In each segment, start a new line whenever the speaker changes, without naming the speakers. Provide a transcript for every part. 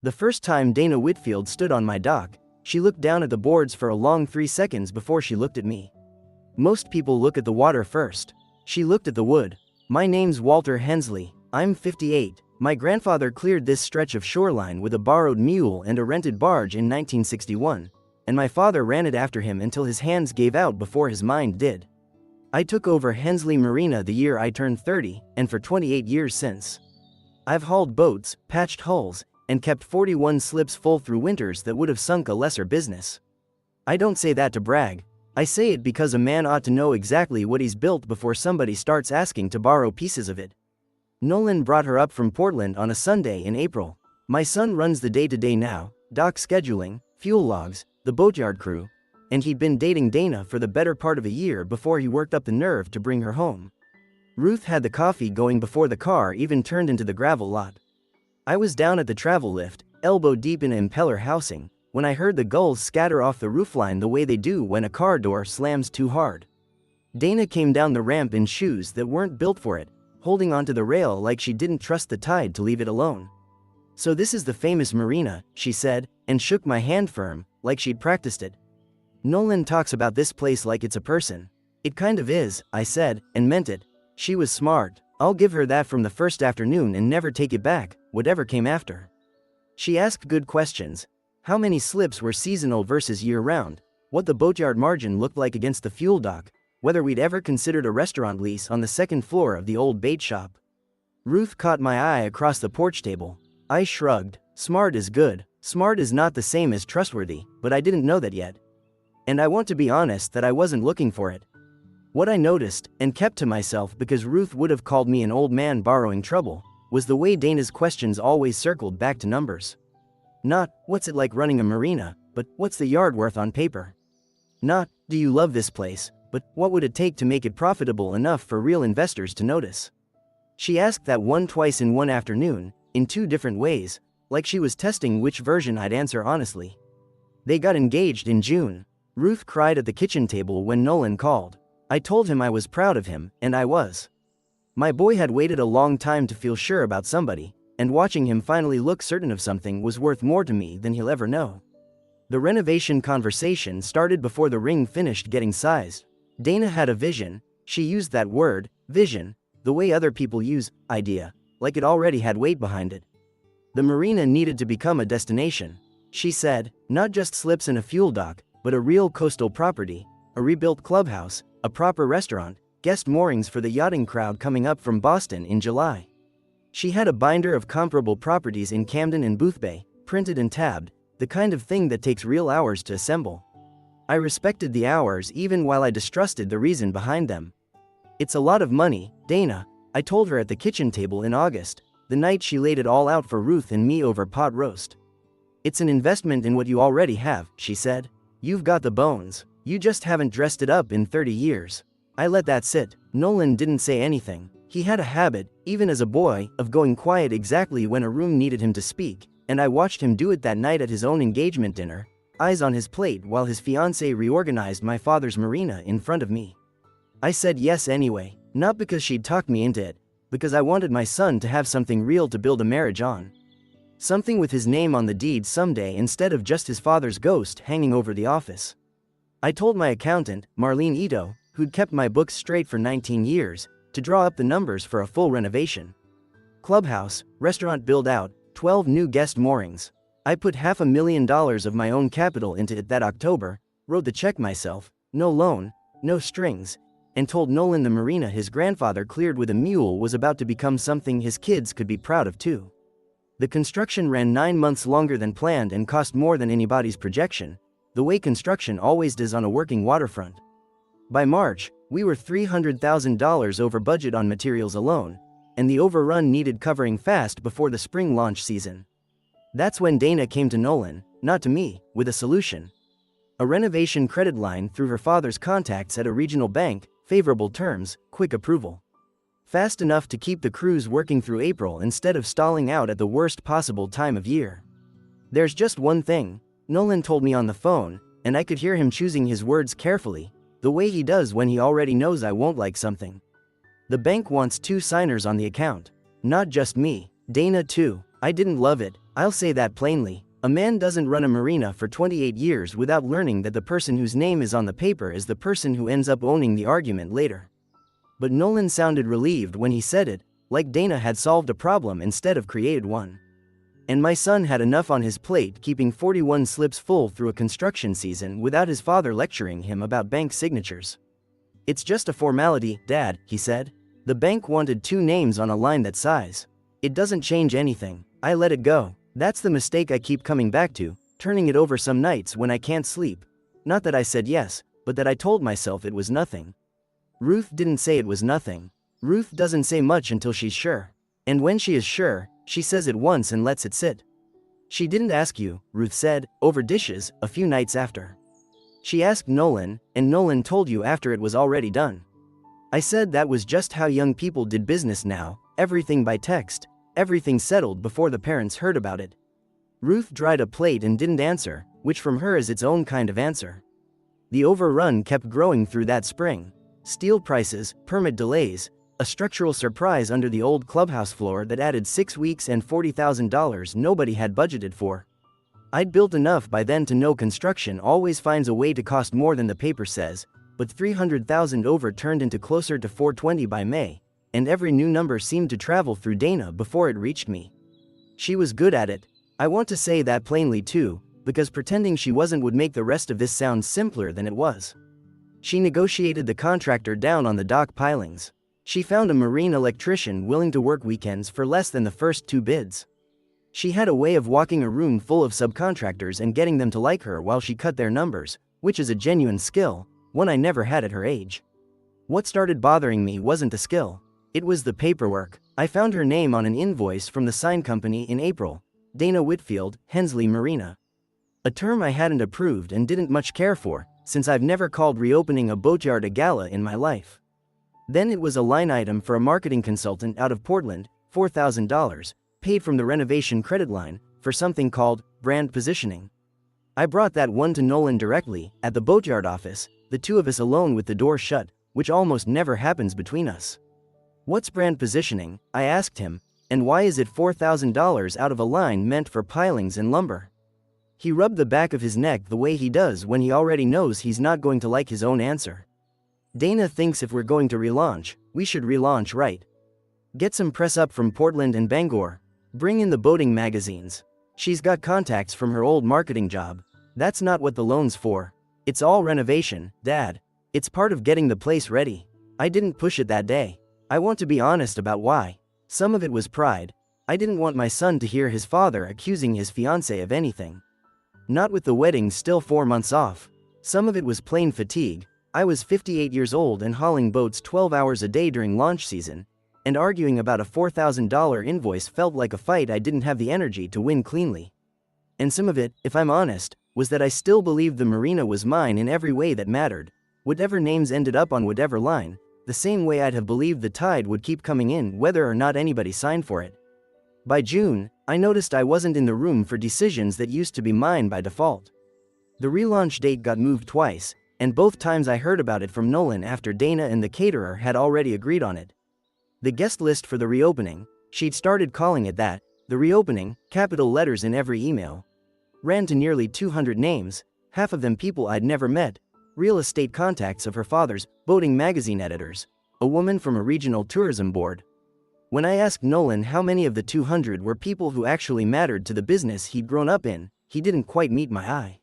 The first time Dana Whitfield stood on my dock, she looked down at the boards for a long 3 seconds before she looked at me. Most people look at the water first. She looked at the wood. My name's Walter Hensley. I'm 58. My grandfather cleared this stretch of shoreline with a borrowed mule and a rented barge in 1961, and my father ran it after him until his hands gave out before his mind did. I took over Hensley Marina the year I turned 30, and for 28 years since. I've hauled boats, patched hulls, and kept 41 slips full through winters that would have sunk a lesser business. I don't say that to brag. I say it because a man ought to know exactly what he's built before somebody starts asking to borrow pieces of it. Nolan brought her up from Portland on a Sunday in April. My son runs the day-to-day now, dock scheduling, fuel logs, the boatyard crew, and he'd been dating Dana for the better part of a year before he worked up the nerve to bring her home. Ruth had the coffee going before the car even turned into the gravel lot. I was down at the travel lift, elbow deep in impeller housing, when I heard the gulls scatter off the roofline the way they do when a car door slams too hard. Dana came down the ramp in shoes that weren't built for it, holding onto the rail like she didn't trust the tide to leave it alone. "So this is the famous Marina," she said, and shook my hand firm, like she'd practiced it. "Nolan talks about this place like it's a person." "It kind of is," I said, and meant it. She was smart. I'll give her that from the first afternoon and never take it back, whatever came after. She asked good questions. How many slips were seasonal versus year-round? What the boatyard margin looked like against the fuel dock? Whether we'd ever considered a restaurant lease on the second floor of the old bait shop. Ruth caught my eye across the porch table. I shrugged. Smart is good. Smart is not the same as trustworthy, but I didn't know that yet. And I want to be honest that I wasn't looking for it. What I noticed, and kept to myself because Ruth would have called me an old man borrowing trouble, was the way Dana's questions always circled back to numbers. Not, "What's it like running a marina?" but "What's the yard worth on paper?" Not, "Do you love this place?" but "What would it take to make it profitable enough for real investors to notice?" She asked that one twice in one afternoon, in 2 different ways, like she was testing which version I'd answer honestly. They got engaged in June. Ruth cried at the kitchen table when Nolan called. I told him I was proud of him, and I was. My boy had waited a long time to feel sure about somebody, and watching him finally look certain of something was worth more to me than he'll ever know. The renovation conversation started before the ring finished getting sized. Dana had a vision. She used that word, vision, the way other people use idea, like it already had weight behind it. The marina needed to become a destination. She said, not just slips and a fuel dock, but a real coastal property, a rebuilt clubhouse, a proper restaurant, guest moorings for the yachting crowd coming up from Boston in July. She had a binder of comparable properties in Camden and Boothbay, printed and tabbed, the kind of thing that takes real hours to assemble. I respected the hours even while I distrusted the reason behind them. "It's a lot of money, Dana," I told her at the kitchen table in August, the night she laid it all out for Ruth and me over pot roast. "It's an investment in what you already have," she said. "You've got the bones. You just haven't dressed it up in 30 years. I let that sit. Nolan didn't say anything. He had a habit, even as a boy, of going quiet exactly when a room needed him to speak, and I watched him do it that night at his own engagement dinner, eyes on his plate while his fiancée reorganized my father's marina in front of me. I said yes anyway, not because she'd talked me into it, because I wanted my son to have something real to build a marriage on. Something with his name on the deed someday instead of just his father's ghost hanging over the office. I told my accountant, Marlene Ito, who'd kept my books straight for 19 years, to draw up the numbers for a full renovation. Clubhouse, restaurant build-out, 12 new guest moorings. I put $500,000 of my own capital into it that October, wrote the check myself, no loan, no strings, and told Nolan the marina his grandfather cleared with a mule was about to become something his kids could be proud of too. The construction ran 9 months longer than planned and cost more than anybody's projection, the way construction always does on a working waterfront. By March, we were $300,000 over budget on materials alone, and the overrun needed covering fast before the spring launch season. That's when Dana came to Nolan, not to me, with a solution. A renovation credit line through her father's contacts at a regional bank, favorable terms, quick approval. Fast enough to keep the crews working through April instead of stalling out at the worst possible time of year. "There's just one thing," Nolan told me on the phone, and I could hear him choosing his words carefully, the way he does when he already knows I won't like something. "The bank wants 2 signers on the account. Not just me, Dana too." I didn't love it. I'll say that plainly. A man doesn't run a marina for 28 years without learning that the person whose name is on the paper is the person who ends up owning the argument later. But Nolan sounded relieved when he said it, like Dana had solved a problem instead of created one. And my son had enough on his plate keeping 41 slips full through a construction season without his father lecturing him about bank signatures. It's just a formality, Dad, he said. The bank wanted 2 names on a line that size. It doesn't change anything. I let it go. That's the mistake I keep coming back to, turning it over some nights when I can't sleep. Not that I said yes, but that I told myself it was nothing. Ruth didn't say it was nothing. Ruth doesn't say much until she's sure. And when she is sure, she says it once and lets it sit. She didn't ask you, Ruth said, over dishes, a few nights after. She asked Nolan, and Nolan told you after it was already done. I said that was just how young people did business now, everything by text, everything settled before the parents heard about it. Ruth dried a plate and didn't answer, which from her is its own kind of answer. The overrun kept growing through that spring. Steel prices, permit delays, a structural surprise under the old clubhouse floor that added 6 weeks and $40,000 nobody had budgeted for. I'd built enough by then to know construction always finds a way to cost more than the paper says, but 300,000 over turned into closer to 420 by May, and every new number seemed to travel through Dana before it reached me. She was good at it. I want to say that plainly too, because pretending she wasn't would make the rest of this sound simpler than it was. She negotiated the contractor down on the dock pilings. She found a marine electrician willing to work weekends for less than the first 2 bids. She had a way of walking a room full of subcontractors and getting them to like her while she cut their numbers, which is a genuine skill, one I never had at her age. What started bothering me wasn't the skill. It was the paperwork. I found her name on an invoice from the sign company in April, Dana Whitfield, Hensley Marina. A term I hadn't approved and didn't much care for, since I've never called reopening a boatyard a gala in my life. Then it was a line item for a marketing consultant out of Portland, $4,000, paid from the renovation credit line, for something called brand positioning. I brought that one to Nolan directly, at the boatyard office, the 2 of us alone with the door shut, which almost never happens between us. What's brand positioning? I asked him, and why is it $4,000 out of a line meant for pilings and lumber? He rubbed the back of his neck the way he does when he already knows he's not going to like his own answer. Dana thinks if we're going to relaunch, we should relaunch right. Get some press up from Portland and Bangor. Bring in the boating magazines. She's got contacts from her old marketing job. That's not what the loan's for. It's all renovation, Dad. It's part of getting the place ready. I didn't push it that day. I want to be honest about why. Some of it was pride. I didn't want my son to hear his father accusing his fiancée of anything. Not with the wedding still 4 months off. Some of it was plain fatigue. I was 58 years old and hauling boats 12 hours a day during launch season, and arguing about a $4,000 invoice felt like a fight I didn't have the energy to win cleanly. And some of it, if I'm honest, was that I still believed the marina was mine in every way that mattered. Whatever names ended up on whatever line, the same way I'd have believed the tide would keep coming in whether or not anybody signed for it. By June, I noticed I wasn't in the room for decisions that used to be mine by default. The relaunch date got moved twice, and both times I heard about it from Nolan after Dana and the caterer had already agreed on it. The guest list for the reopening, she'd started calling it that, the reopening, capital letters in every email, ran to nearly 200 names, half of them people I'd never met, real estate contacts of her father's boating magazine editors, a woman from a regional tourism board. When I asked Nolan how many of the 200 were people who actually mattered to the business he'd grown up in, he didn't quite meet my eye.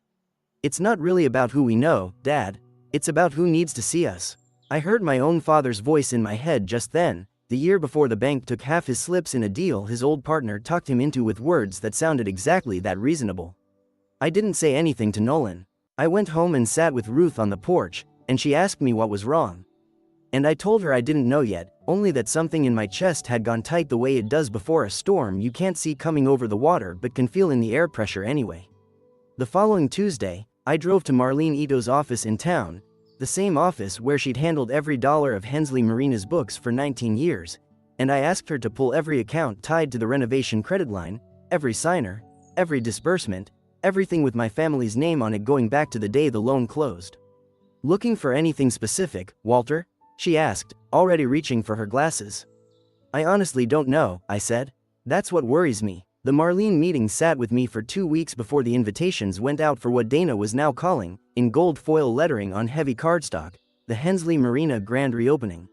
It's not really about who we know, Dad. It's about who needs to see us. I heard my own father's voice in my head just then, the year before the bank took half his slips in a deal his old partner talked him into with words that sounded exactly that reasonable. I didn't say anything to Nolan. I went home and sat with Ruth on the porch, and she asked me what was wrong. And I told her I didn't know yet, only that something in my chest had gone tight the way it does before a storm you can't see coming over the water but can feel in the air pressure anyway. The following Tuesday, I drove to Marlene Ito's office in town, the same office where she'd handled every dollar of Hensley Marina's books for 19 years, and I asked her to pull every account tied to the renovation credit line, every signer, every disbursement, everything with my family's name on it going back to the day the loan closed. "Looking for anything specific, Walter?" she asked, already reaching for her glasses. "I honestly don't know," I said. "That's what worries me. The Marlene meeting sat with me for 2 weeks before the invitations went out for what Dana was now calling, in gold foil lettering on heavy cardstock, the Hensley Marina grand reopening.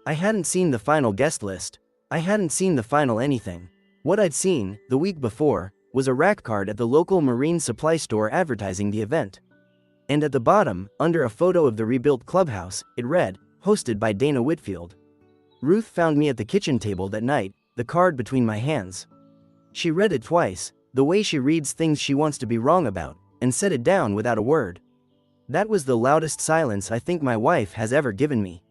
I hadn't seen the final guest list. I hadn't seen the final anything. What I'd seen, the week before, was a rack card at the local marine supply store advertising the event. And at the bottom, under a photo of the rebuilt clubhouse, it read, "Hosted by Dana Whitfield." Ruth found me at the kitchen table that night, the card between my hands. She read it twice, the way she reads things she wants to be wrong about, and set it down without a word. That was the loudest silence I think my wife has ever given me.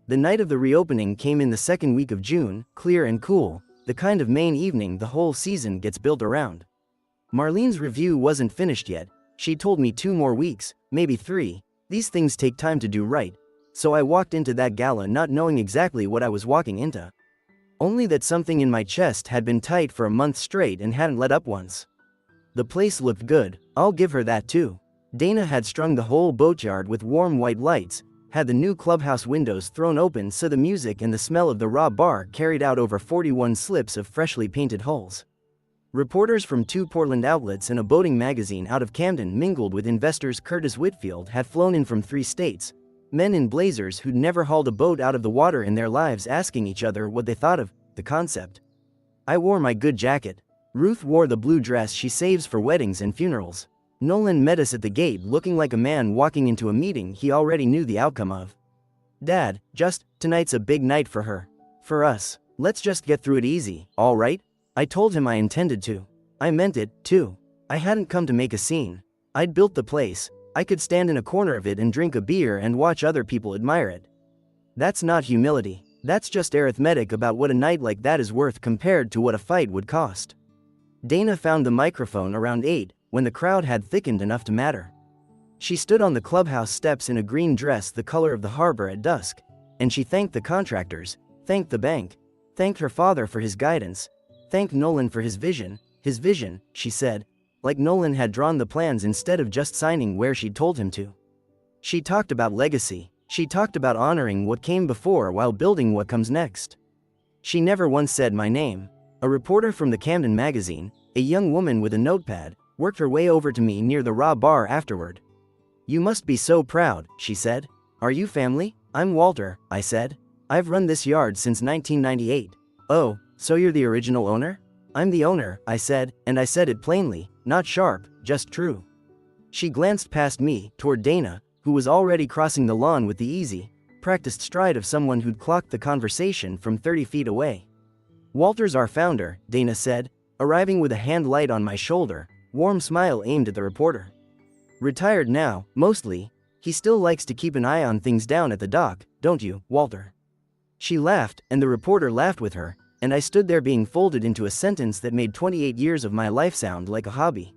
The night of the reopening came in the second week of June, clear and cool, the kind of Maine evening the whole season gets built around. Marlene's review wasn't finished yet. She told me 2 more weeks, maybe 3, these things take time to do right. So I walked into that gala not knowing exactly what I was walking into. Only that something in my chest had been tight for a month straight and hadn't let up once. The place looked good, I'll give her that too. Dana had strung the whole boatyard with warm white lights, had the new clubhouse windows thrown open so the music and the smell of the raw bar carried out over 41 slips of freshly painted hulls. Reporters from 2 Portland outlets and a boating magazine out of Camden mingled with investors. Curtis Whitfield had flown in from 3 states. Men in blazers who'd never hauled a boat out of the water in their lives, asking each other what they thought of the concept. I wore my good jacket. Ruth wore the blue dress she saves for weddings and funerals. Nolan met us at the gate looking like a man walking into a meeting he already knew the outcome of. "Dad, tonight's a big night for her. For us. Let's just get through it easy, all right?" I told him I intended to. I meant it, too. I hadn't come to make a scene. I'd built the place. I could stand in a corner of it and drink a beer and watch other people admire it. That's not humility. That's just arithmetic about what a night like that is worth compared to what a fight would cost. Dana found the microphone around 8, when the crowd had thickened enough to matter. She stood on the clubhouse steps in a green dress the color of the harbor at dusk, and she thanked the contractors, thanked the bank, thanked her father for his guidance, thanked Nolan for his vision, she said, like Nolan had drawn the plans instead of just signing where she'd told him to. She talked about legacy. She talked about honoring what came before while building what comes next. She never once said my name. A reporter from the Camden magazine, a young woman with a notepad, worked her way over to me near the raw bar afterward. "You must be so proud," she said. "Are you family?" "I'm Walter," I said. "I've run this yard since 1998. "Oh, so you're the original owner?" "I'm the owner," I said, and I said it plainly, not sharp, just true. She glanced past me, toward Dana, who was already crossing the lawn with the easy, practiced stride of someone who'd clocked the conversation from 30 feet away. "Walter's our founder," Dana said, arriving with a hand light on my shoulder, warm smile aimed at the reporter. "Retired now, mostly. He still likes to keep an eye on things down at the dock, don't you, Walter?" She laughed, and the reporter laughed with her, and I stood there being folded into a sentence that made 28 years of my life sound like a hobby.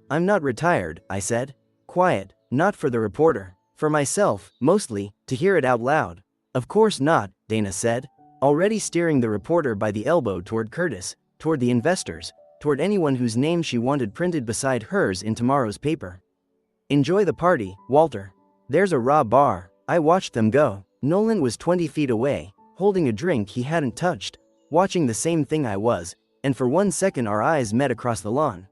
"I'm not retired," I said. Quiet, not for the reporter. For myself, mostly, to hear it out loud. "Of course not," Dana said, already steering the reporter by the elbow toward Curtis, toward the investors, toward anyone whose name she wanted printed beside hers in tomorrow's paper. "Enjoy the party, Walter. There's a raw bar." I watched them go. Nolan was 20 feet away, holding a drink he hadn't touched, watching the same thing I was, and for 1 second our eyes met across the lawn.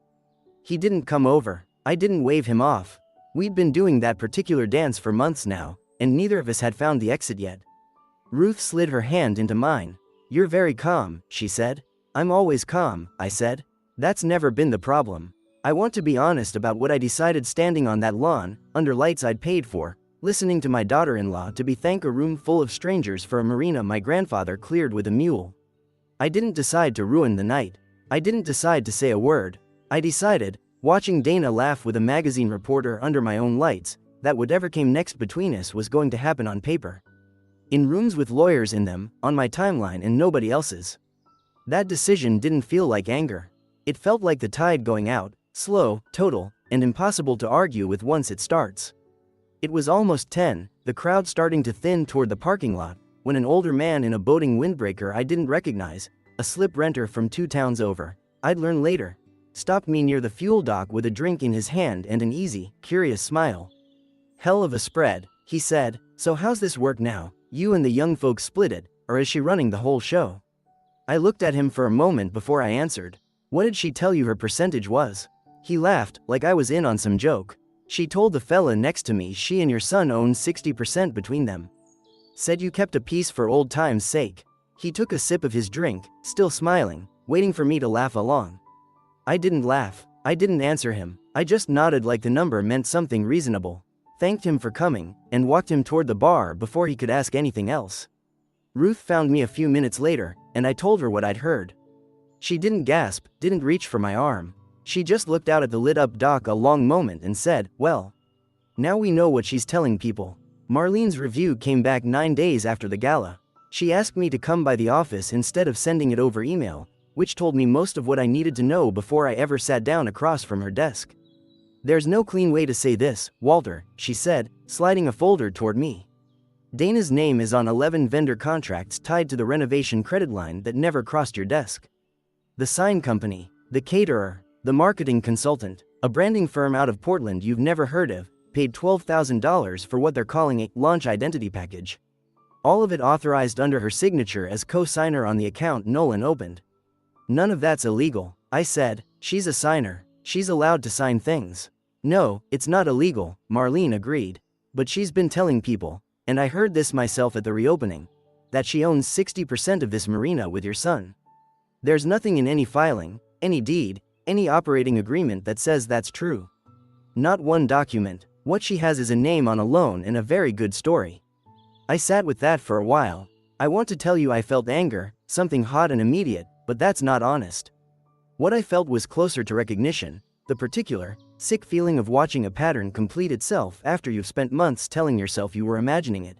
He didn't come over. I didn't wave him off. We'd been doing that particular dance for months now, and neither of us had found the exit yet. Ruth slid her hand into mine. "You're very calm," she said. "I'm always calm," I said. "That's never been the problem. I want to be honest about what I decided standing on that lawn, under lights I'd paid for, listening to my daughter-in-law to be thank a room full of strangers for a marina my grandfather cleared with a mule. I didn't decide to ruin the night. I didn't decide to say a word. I decided, watching Dana laugh with a magazine reporter under my own lights, that whatever came next between us was going to happen on paper. In rooms with lawyers in them, on my timeline and nobody else's. That decision didn't feel like anger. It felt like the tide going out, slow, total, and impossible to argue with once it starts. It was almost 10, the crowd starting to thin toward the parking lot, when an older man in a boating windbreaker I didn't recognize, a slip renter from 2 towns over, I'd learn later, stopped me near the fuel dock with a drink in his hand and an easy, curious smile. "Hell of a spread," he said. "So how's this work now? You and the young folks split it, or is she running the whole show?" I looked at him for a moment before I answered. What did she tell you her percentage was? He laughed, like I was in on some joke. She told the fella next to me she and your son owned 60% between them. Said you kept a piece for old time's sake. He took a sip of his drink, still smiling, waiting for me to laugh along. I didn't laugh. I didn't answer him. I just nodded like the number meant something reasonable, thanked him for coming, and walked him toward the bar before he could ask anything else. Ruth found me a few minutes later, and I told her what I'd heard. She didn't gasp, didn't reach for my arm. She just looked out at the lit-up dock a long moment and said, "Well, now we know what she's telling people." Marlene's review came back 9 days after the gala. She asked me to come by the office instead of sending it over email, which told me most of what I needed to know before I ever sat down across from her desk. "There's no clean way to say this, Walter," she said, sliding a folder toward me. "Dana's name is on 11 vendor contracts tied to the renovation credit line that never crossed your desk. The sign company, the caterer, the marketing consultant, a branding firm out of Portland you've never heard of, paid $12,000 for what they're calling a launch identity package. All of it authorized under her signature as co-signer on the account Nolan opened. None of that's illegal," I said. "She's a signer. She's allowed to sign things." "No, it's not illegal," Marlene agreed. "But she's been telling people, and I heard this myself at the reopening, that she owns 60% of this marina with your son. There's nothing in any filing, any deed, any operating agreement that says that's true. Not one document. What she has is a name on a loan and a very good story." I sat with that for a while. I want to tell you I felt anger, something hot and immediate, but that's not honest. What I felt was closer to recognition, the particular, sick feeling of watching a pattern complete itself after you've spent months telling yourself you were imagining it.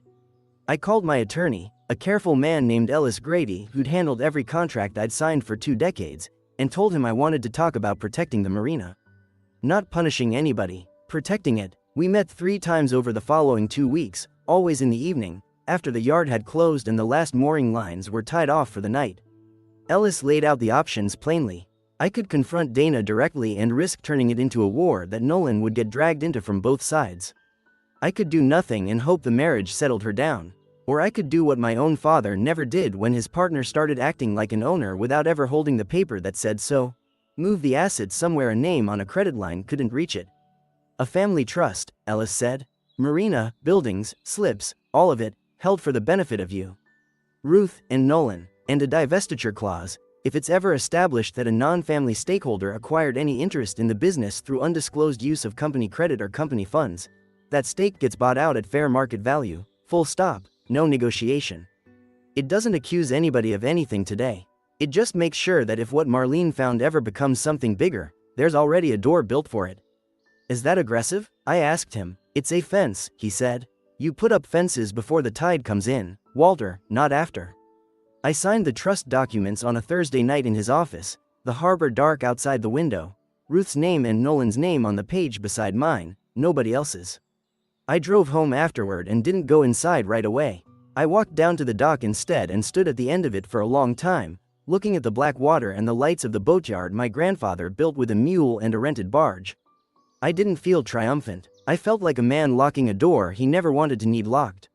I called my attorney, a careful man named Ellis Grady who'd handled every contract I'd signed for 2 decades, and told him I wanted to talk about protecting the marina. Not punishing anybody, protecting it. We met 3 times over the following 2 weeks, always in the evening, after the yard had closed and the last mooring lines were tied off for the night. Ellis laid out the options plainly. I could confront Dana directly and risk turning it into a war that Nolan would get dragged into from both sides. I could do nothing and hope the marriage settled her down. Or I could do what my own father never did when his partner started acting like an owner without ever holding the paper that said so. Move the assets somewhere a name on a credit line couldn't reach it. "A family trust," Ellis said. "Marina, buildings, slips, all of it, held for the benefit of you, Ruth, and Nolan, and a divestiture clause. If it's ever established that a non-family stakeholder acquired any interest in the business through undisclosed use of company credit or company funds, that stake gets bought out at fair market value, full stop, no negotiation." It doesn't accuse anybody of anything today. It just makes sure that if what Marlene found ever becomes something bigger, there's already a door built for it. "Is that aggressive?" I asked him. "It's a fence," he said. "You put up fences before the tide comes in, Walter, not after." I signed the trust documents on a Thursday night in his office, the harbor dark outside the window, Ruth's name and Nolan's name on the page beside mine, nobody else's. I drove home afterward and didn't go inside right away. I walked down to the dock instead and stood at the end of it for a long time, looking at the black water and the lights of the boatyard my grandfather built with a mule and a rented barge. I didn't feel triumphant. I felt like a man locking a door he never wanted to need locked.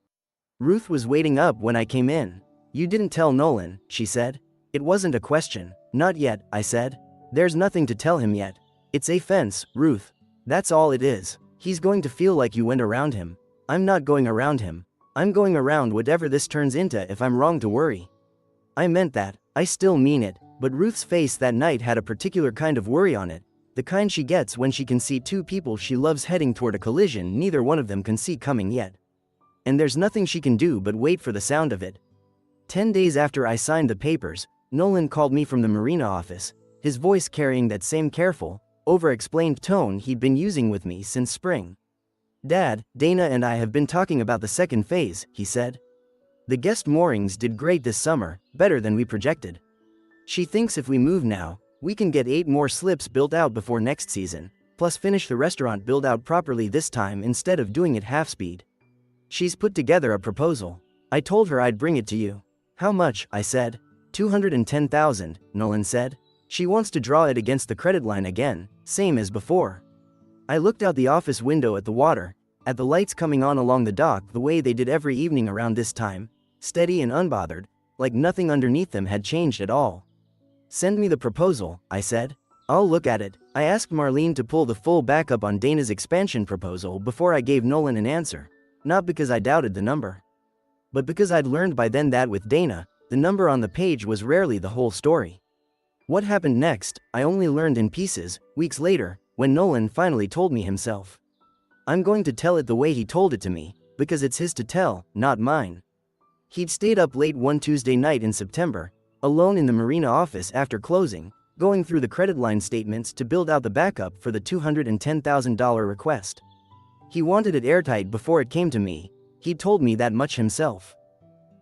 Ruth was waiting up when I came in. "You didn't tell Nolan," she said. "It wasn't a question." "Not yet," I said. "There's nothing to tell him yet. It's a fence, Ruth. That's all it is. He's going to feel like you went around him. I'm not going around him. I'm going around whatever this turns into if I'm wrong to worry." I meant that. I still mean it, but Ruth's face that night had a particular kind of worry on it, the kind she gets when she can see 2 people she loves heading toward a collision neither one of them can see coming yet. And there's nothing she can do but wait for the sound of it. 10 days after I signed the papers, Nolan called me from the Marina office, his voice carrying that same careful, over-explained tone he'd been using with me since spring. "Dad, Dana and I have been talking about the second phase," he said. "The guest moorings did great this summer, better than we projected. She thinks if we move now, we can get 8 more slips built out before next season, plus finish the restaurant build-out properly this time instead of doing it half-speed. She's put together a proposal. I told her I'd bring it to you." "How much?" I said. $210,000, Nolan said. "She wants to draw it against the credit line again, same as before." I looked out the office window at the water, at the lights coming on along the dock the way they did every evening around this time, steady and unbothered, like nothing underneath them had changed at all. Send me the proposal, I said. I'll look at it. I asked Marlene to pull the full backup on Dana's expansion proposal before I gave Nolan an answer, not because I doubted the number, but because I'd learned by then that with Dana, the number on the page was rarely the whole story. What happened next, I only learned in pieces, weeks later, when Nolan finally told me himself. I'm going to tell it the way he told it to me, because it's his to tell, not mine. He'd stayed up late one Tuesday night in September, alone in the Marina office after closing, going through the credit line statements to build out the backup for the $210,000 request. He wanted it airtight before it came to me. He'd told me that much himself.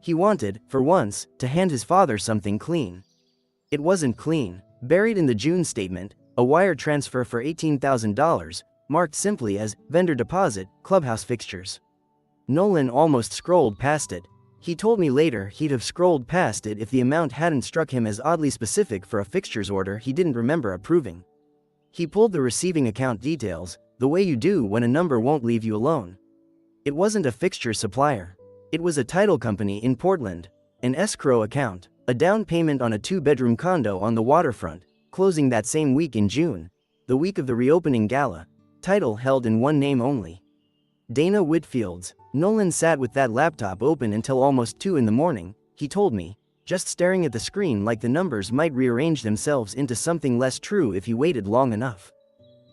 He wanted, for once, to hand his father something clean. It wasn't clean. Buried in the June statement, a wire transfer for $18,000, marked simply as vendor deposit, clubhouse fixtures. Nolan almost scrolled past it. He told me later he'd have scrolled past it if the amount hadn't struck him as oddly specific for a fixtures order he didn't remember approving. He pulled the receiving account details, the way you do when a number won't leave you alone. It wasn't a fixture supplier. It was a title company in Portland, an escrow account, a down payment on a 2-bedroom condo on the waterfront, closing that same week in June, the week of the reopening gala, title held in one name only. Dana Whitfield's. Nolan sat with that laptop open until almost 2 in the morning, he told me, just staring at the screen like the numbers might rearrange themselves into something less true if he waited long enough.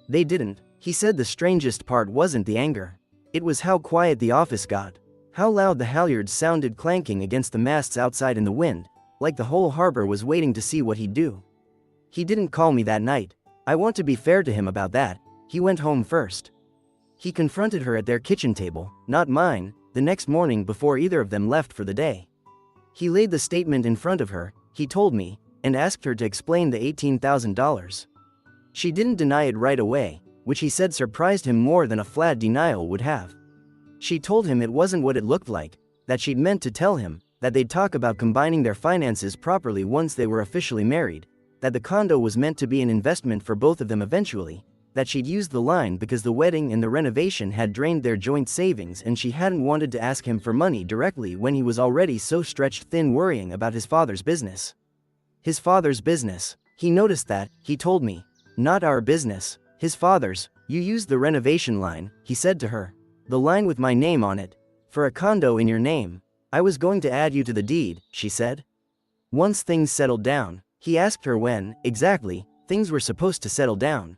They didn't. He said the strangest part wasn't the anger. It was how quiet the office got. How loud the halyards sounded clanking against the masts outside in the wind, like the whole harbor was waiting to see what he'd do. He didn't call me that night. I want to be fair to him about that. He went home first. He confronted her at their kitchen table, not mine, the next morning before either of them left for the day. He laid the statement in front of her, he told me, and asked her to explain the $18,000. She didn't deny it right away, which he said surprised him more than a flat denial would have. She told him it wasn't what it looked like, that she'd meant to tell him, that they'd talk about combining their finances properly once they were officially married, that the condo was meant to be an investment for both of them eventually, that she'd used the line because the wedding and the renovation had drained their joint savings and she hadn't wanted to ask him for money directly when he was already so stretched thin worrying about his father's business. His father's business. He noticed that, he told me. Not our business, his father's. You used the renovation line, he said to her. The line with my name on it. For a condo in your name. I was going to add you to the deed, she said. Once things settled down, he asked her when, exactly, things were supposed to settle down.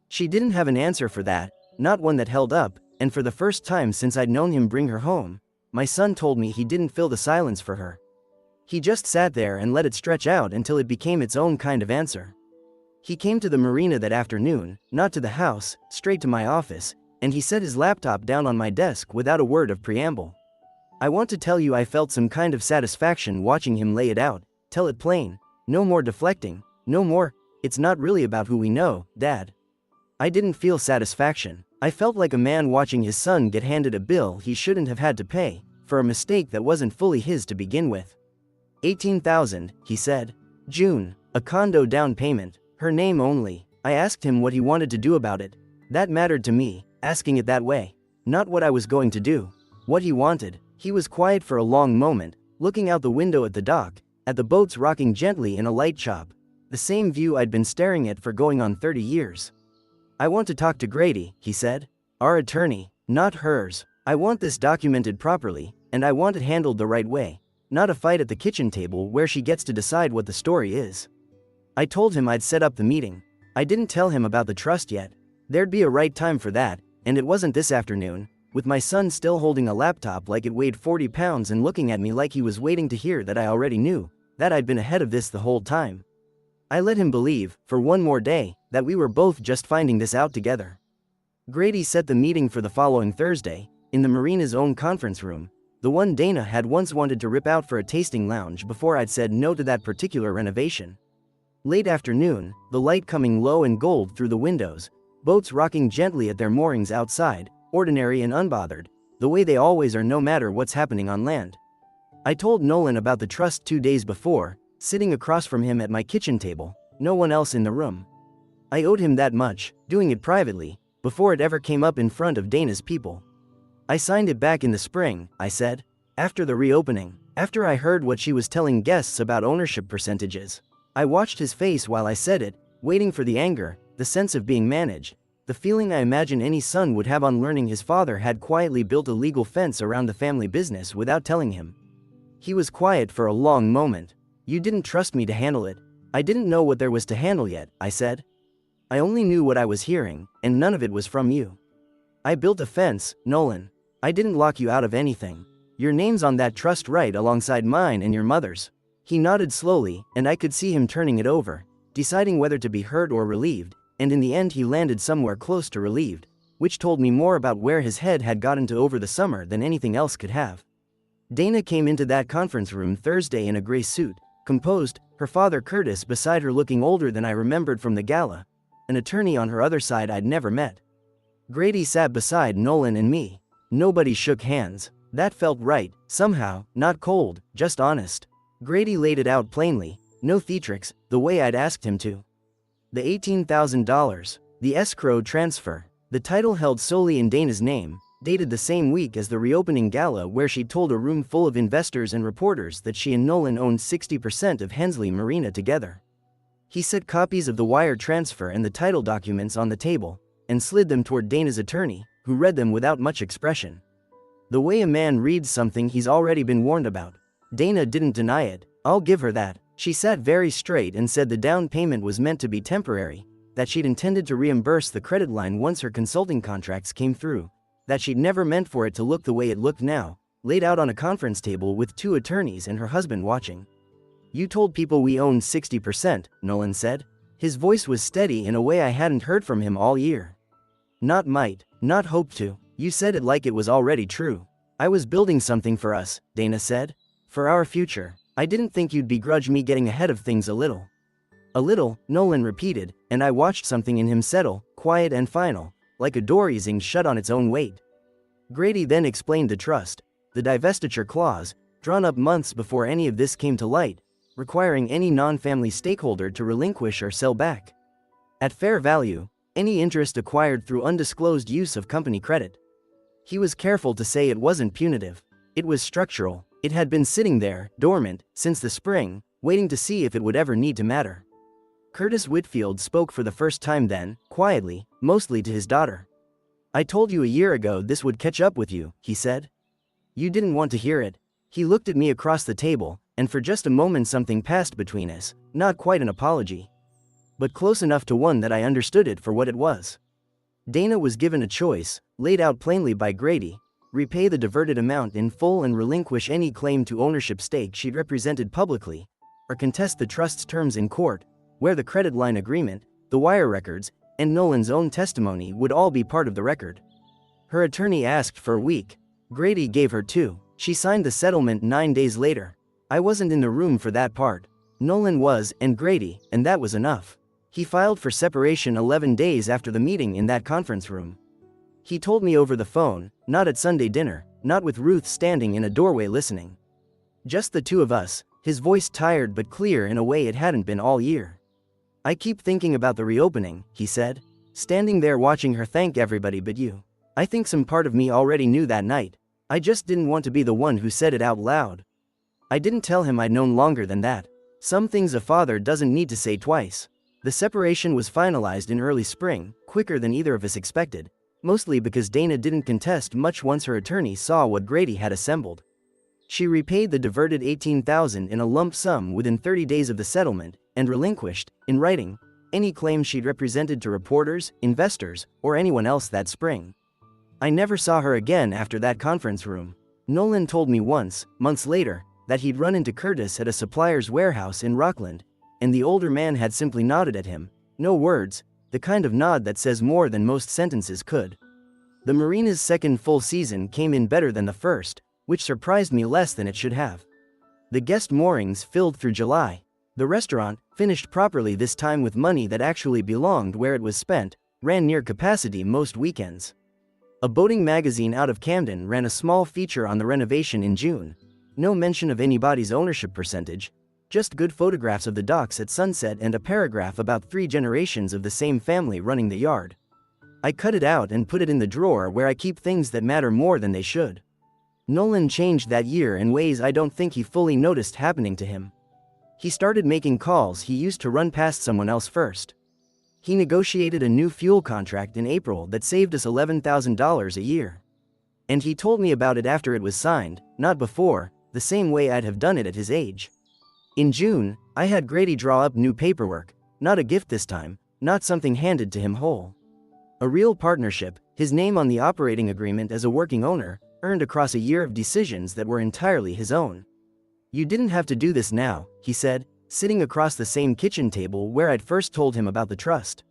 She didn't have an answer for that, not one that held up, and for the first time since I'd known him bring her home, my son told me he didn't fill the silence for her. He just sat there and let it stretch out until it became its own kind of answer. He came to the Marina that afternoon, not to the house, straight to my office, and he set his laptop down on my desk without a word of preamble. I want to tell you I felt some kind of satisfaction watching him lay it out, tell it plain, no more deflecting, no more, it's not really about who we know, Dad. I didn't feel satisfaction. I felt like a man watching his son get handed a bill he shouldn't have had to pay, for a mistake that wasn't fully his to begin with. $18,000, he said. June, a condo down payment, her name only. I asked him what he wanted to do about it. That mattered to me, asking it that way. Not what I was going to do. What he wanted. He was quiet for a long moment, looking out the window at the dock, at the boats rocking gently in a light chop. The same view I'd been staring at for going on 30 years. I want to talk to Grady, he said. Our attorney, not hers. I want this documented properly, and I want it handled the right way. Not a fight at the kitchen table where she gets to decide what the story is. I told him I'd set up the meeting. I didn't tell him about the trust yet. There'd be a right time for that, and it wasn't this afternoon, with my son still holding a laptop like it weighed 40 pounds and looking at me like he was waiting to hear that I already knew, that I'd been ahead of this the whole time. I let him believe, for one more day, that we were both just finding this out together. Grady set the meeting for the following Thursday, in the Marina's own conference room, the one Dana had once wanted to rip out for a tasting lounge before I'd said no to that particular renovation. Late afternoon, the light coming low and gold through the windows, boats rocking gently at their moorings outside, ordinary and unbothered, the way they always are no matter what's happening on land. I told Nolan about the trust 2 days before, sitting across from him at my kitchen table, no one else in the room. I owed him that much, doing it privately, before it ever came up in front of Dana's people. I signed it back in the spring, I said, after the reopening, after I heard what she was telling guests about ownership percentages. I watched his face while I said it, waiting for the anger, the sense of being managed, the feeling I imagine any son would have on learning his father had quietly built a legal fence around the family business without telling him. He was quiet for a long moment. You didn't trust me to handle it. I didn't know what there was to handle yet, I said. I only knew what I was hearing, and none of it was from you. I built a fence, Nolan. I didn't lock you out of anything. Your name's on that trust right alongside mine and your mother's. He nodded slowly, and I could see him turning it over, deciding whether to be hurt or relieved, and in the end he landed somewhere close to relieved, which told me more about where his head had gotten to over the summer than anything else could have. Dana came into that conference room Thursday in a gray suit, composed, her father Curtis beside her looking older than I remembered from the gala, an attorney on her other side I'd never met. Grady sat beside Nolan and me. Nobody shook hands. That felt right, somehow, not cold, just honest. Grady laid it out plainly, no theatrics, the way I'd asked him to. The $18,000, the escrow transfer, the title held solely in Dana's name, dated the same week as the reopening gala where she told a room full of investors and reporters that she and Nolan owned 60% of Hensley Marina together. He set copies of the wire transfer and the title documents on the table, and slid them toward Dana's attorney, who read them without much expression. The way a man reads something he's already been warned about. Dana didn't deny it, I'll give her that. She sat very straight and said the down payment was meant to be temporary, that she'd intended to reimburse the credit line once her consulting contracts came through, that she'd never meant for it to look the way it looked now, laid out on a conference table with two attorneys and her husband watching. You told people we owned 60%, Nolan said. His voice was steady in a way I hadn't heard from him all year. Not might, not hope to. You said it like it was already true. I was building something for us, Dana said. For our future. I didn't think you'd begrudge me getting ahead of things a little. A little, Nolan repeated, and I watched something in him settle, quiet and final, like a door easing shut on its own weight. Grady then explained the trust, the divestiture clause, drawn up months before any of this came to light, requiring any non-family stakeholder to relinquish or sell back, at fair value, any interest acquired through undisclosed use of company credit. He was careful to say it wasn't punitive. It was structural. It had been sitting there, dormant, since the spring, waiting to see if it would ever need to matter. Curtis Whitfield spoke for the first time then, quietly, mostly to his daughter. I told you a year ago this would catch up with you, he said. You didn't want to hear it. He looked at me across the table, and for just a moment something passed between us, not quite an apology, but close enough to one that I understood it for what it was. Dana was given a choice, laid out plainly by Grady: repay the diverted amount in full and relinquish any claim to ownership stake she'd represented publicly, or contest the trust's terms in court, where the credit line agreement, the wire records, and Nolan's own testimony would all be part of the record. Her attorney asked for a week. Grady gave her 2. She signed the settlement 9 days later. I wasn't in the room for that part. Nolan was, and Grady, and that was enough. He filed for separation 11 days after the meeting in that conference room. He told me over the phone, not at Sunday dinner, not with Ruth standing in a doorway listening. Just the two of us, his voice tired but clear in a way it hadn't been all year. I keep thinking about the reopening, he said, standing there watching her thank everybody but you. I think some part of me already knew that night. I just didn't want to be the one who said it out loud. I didn't tell him I'd known longer than that. Some things a father doesn't need to say twice. The separation was finalized in early spring, quicker than either of us expected, mostly because Dana didn't contest much once her attorney saw what Grady had assembled. She repaid the diverted $18,000 in a lump sum within 30 days of the settlement, and relinquished, in writing, any claim she'd represented to reporters, investors, or anyone else that spring. I never saw her again after that conference room. Nolan told me once, months later, that he'd run into Curtis at a supplier's warehouse in Rockland, and the older man had simply nodded at him, no words, the kind of nod that says more than most sentences could. The Marina's second full season came in better than the first, which surprised me less than it should have. The guest moorings filled through July. The restaurant, finished properly this time with money that actually belonged where it was spent, ran near capacity most weekends. A boating magazine out of Camden ran a small feature on the renovation in June. No mention of anybody's ownership percentage, just good photographs of the docks at sunset and a paragraph about 3 generations of the same family running the yard. I cut it out and put it in the drawer where I keep things that matter more than they should. Nolan changed that year in ways I don't think he fully noticed happening to him. He started making calls he used to run past someone else first. He negotiated a new fuel contract in April that saved us $11,000 a year. And he told me about it after it was signed, not before, the same way I'd have done it at his age. In June, I had Grady draw up new paperwork, not a gift this time, not something handed to him whole. A real partnership, his name on the operating agreement as a working owner, earned across a year of decisions that were entirely his own. You didn't have to do this now, he said, sitting across the same kitchen table where I'd first told him about the trust.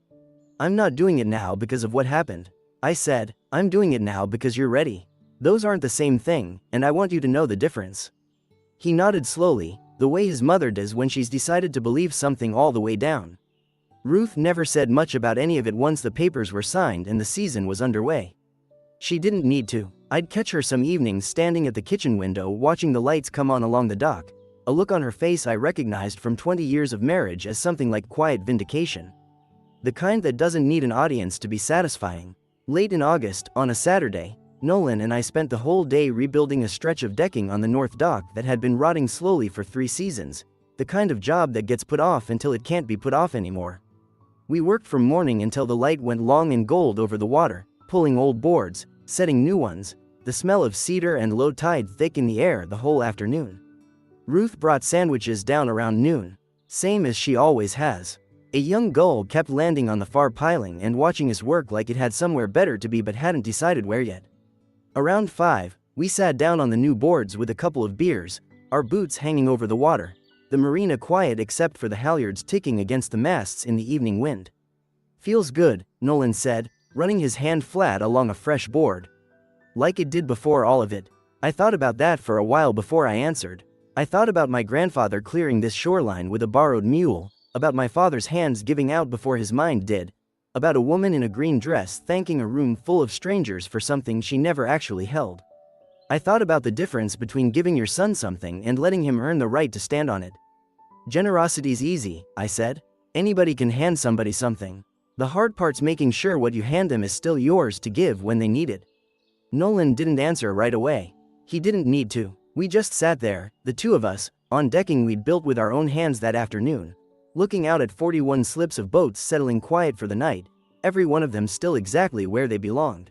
I'm not doing it now because of what happened. I said, I'm doing it now because you're ready. Those aren't the same thing, and I want you to know the difference. He nodded slowly, the way his mother does when she's decided to believe something all the way down. Ruth never said much about any of it once the papers were signed and the season was underway. She didn't need to. I'd catch her some evenings standing at the kitchen window watching the lights come on along the dock, a look on her face I recognized from 20 years of marriage as something like quiet vindication. The kind that doesn't need an audience to be satisfying. Late in August, on a Saturday, Nolan and I spent the whole day rebuilding a stretch of decking on the North Dock that had been rotting slowly for 3 seasons, the kind of job that gets put off until it can't be put off anymore. We worked from morning until the light went long and gold over the water, pulling old boards, setting new ones, the smell of cedar and low tide thick in the air the whole afternoon. Ruth brought sandwiches down around noon, same as she always has. A young gull kept landing on the far piling and watching us work like it had somewhere better to be but hadn't decided where yet. Around 5, we sat down on the new boards with a couple of beers, our boots hanging over the water, the marina quiet except for the halyards ticking against the masts in the evening wind. Feels good, Nolan said, running his hand flat along a fresh board. Like it did before all of it. I thought about that for a while before I answered. I thought about my grandfather clearing this shoreline with a borrowed mule, about my father's hands giving out before his mind did, about a woman in a green dress thanking a room full of strangers for something she never actually held. I thought about the difference between giving your son something and letting him earn the right to stand on it. Generosity's easy, I said. Anybody can hand somebody something. The hard part's making sure what you hand them is still yours to give when they need it. Nolan didn't answer right away. He didn't need to. We just sat there, the two of us, on decking we'd built with our own hands that afternoon, looking out at 41 slips of boats settling quiet for the night, every one of them still exactly where they belonged.